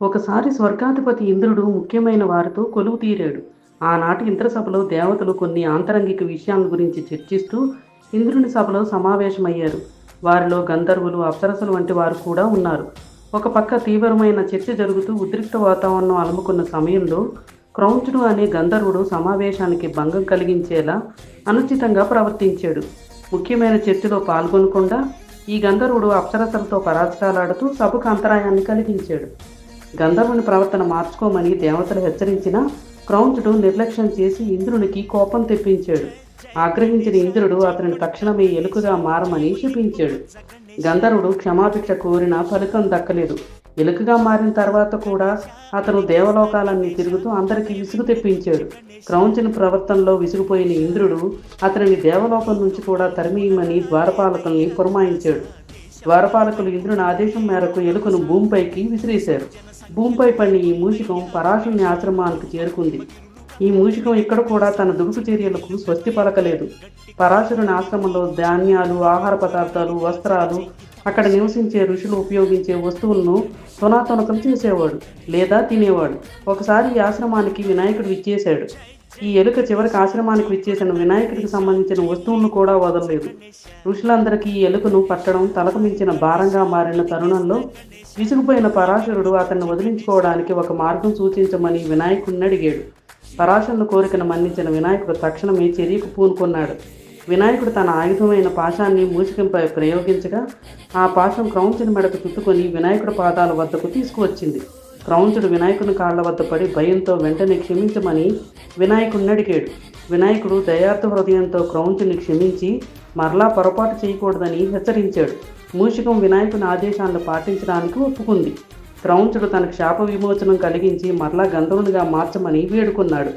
ఒకసారి స్వర్గాధిపతి ఇంద్రుడు ముఖ్యమైన వారితో కొలువు తీరాడు. ఆనాటి ఇంద్రసభలో దేవతలు కొన్ని ఆంతరంగిక విషయాల గురించి చర్చిస్తూ ఇంద్రుని సభలో సమావేశమయ్యారు. వారిలో గంధర్వులు, అప్సరసలు వంటి వారు కూడా ఉన్నారు. ఒక పక్క తీవ్రమైన చర్చ జరుగుతూ ఉద్రిక్త వాతావరణం అలుముకున్న సమయంలో క్రౌంచుడు అనే గంధర్వుడు సమావేశానికి భంగం కలిగించేలా అనుచితంగా ప్రవర్తించాడు. ముఖ్యమైన చర్చలో పాల్గొనకుండా ఈ గంధర్వుడు అప్సరసలతో పరాజకాలాడుతూ సభకు అంతరాయాన్ని కలిగించాడు. గంధర్వుని ప్రవర్తన మార్చుకోమని దేవతలు హెచ్చరించినా క్రౌంచుడు నిర్లక్ష్యం చేసి ఇంద్రునికి కోపం తెప్పించాడు. ఆగ్రహించిన ఇంద్రుడు అతనిని తక్షణమే ఎలుకగా మారమని శపించాడు. గంధర్వుడు క్షమాభిక్ష కోరినా ఫలితం దక్కలేదు. ఎలుకగా మారిన తర్వాత కూడా అతను దేవలోకాలన్నీ తిరుగుతూ అందరికీ విసుగు తెప్పించాడు. క్రౌంచుని ప్రవర్తనలో విసిగిపోయిన ఇంద్రుడు అతనిని దేవలోకం నుంచి కూడా తరిమీయమని ద్వారపాలకుల్ని పురమాయించాడు. ద్వారపాలకులు ఇంద్రుని ఆదేశం మేరకు ఎలుకను భూమిపైకి విసిరేశారు. భూమిపై పడిన ఈ మూషికం పరాశుని ఆశ్రమానికి చేరుకుంది. ఈ మూషికం ఇక్కడ కూడా తన దుడుకు చర్యలకు స్వస్తి పలకలేదు. పరాశరుని ఆశ్రమంలో ధాన్యాలు, ఆహార పదార్థాలు, వస్త్రాలు, అక్కడ నివసించే ఋషులు ఉపయోగించే వస్తువులను తునాతునకం చేసేవాడు లేదా తినేవాడు. ఒకసారి ఈ ఆశ్రమానికి వినాయకుడు విచ్చేశాడు. ఈ ఎలుక చివరికి ఆశ్రమానికి విచ్చేసిన వినాయకుడికి సంబంధించిన వస్తువులను కూడా వదలలేదు. ఋషులందరికీ ఈ ఎలుకను పట్టడం తలకు మించిన భారంగా మారిన తరుణంలో విసుగుపోయిన పరాశరుడు అతన్ని వదిలించుకోవడానికి ఒక మార్గం సూచించమని వినాయకుడిని అడిగాడు. పరాశరుని కోరికను మన్నించిన వినాయకుడు తక్షణమే చర్యకు పూనుకున్నాడు. వినాయకుడు తన ఆయుధమైన పాశాన్ని మూషికంపై ప్రయోగించగా ఆ పాశం క్రౌంచుని మెడకు చుట్టుకొని వినాయకుడి పాదాల వద్దకు తీసుకువచ్చింది. క్రౌంచుడు వినాయకుని కాళ్ల వద్ద పడి భయంతో వెంటనే క్షమించమని వినాయకుడిని అడిగాడు. వినాయకుడు దయార్థ హృదయంతో క్రౌంచుని క్షమించి మరలా పొరపాటు చేయకూడదని హెచ్చరించాడు. మూషికం వినాయకుని ఆదేశాలను పాటించడానికి ఒప్పుకుంది. క్రౌంచుడు తనకు శాప విమోచనం కలిగించి మరలా గంధర్వునిగా మార్చమని వేడుకున్నాడు.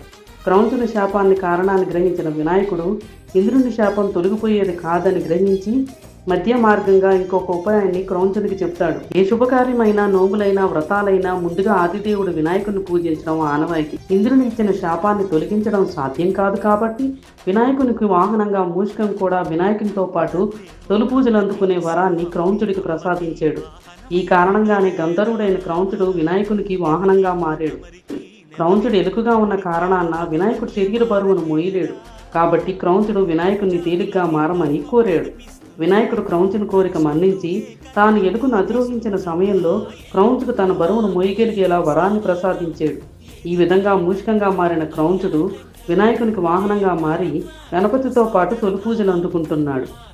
క్రౌంచుని శాపాన్ని కారణాన్ని గ్రహించిన వినాయకుడు ఇంద్రుని శాపం తొలగిపోయేది కాదని గ్రహించి మధ్య మార్గంగా ఇంకొక ఉపాయాన్ని క్రౌంచునికి చెప్తాడు. ఏ శుభకార్యమైనా, నోములైనా, వ్రతాలైనా ముందుగా ఆదిదేవుడు వినాయకుని పూజించడం ఆనవాయితీ. ఇంద్రుని ఇచ్చిన శాపాన్ని తొలగించడం సాధ్యం కాదు కాబట్టి వినాయకునికి వాహనంగా మూషికం కూడా వినాయకునితో పాటు తొలి పూజలు అందుకునే వరాన్ని క్రౌంచుడికి ప్రసాదించాడు. ఈ కారణంగానే గంధర్వుడైన క్రౌంచుడు వినాయకునికి వాహనంగా మారాడు. క్రౌంచుడు ఎలుకగా ఉన్న కారణాన వినాయకుడు శరీర బరువును మోయలేడు కాబట్టి క్రౌంచుడు వినాయకుడిని తేలిగ్గా మారమని కోరాడు. వినాయకుడు క్రౌంచుని కోరిక మన్నించి తాను ఎలుకను అధిరోహించిన సమయంలో క్రౌంచుడు తన బరువును మోయగలిగేలా వరాన్ని ప్రసాదించాడు. ఈ విధంగా మూషికంగా మారిన క్రౌంచుడు వినాయకునికి వాహనంగా మారి గణపతితో పాటు తొలి పూజలు అందుకుంటున్నాడు.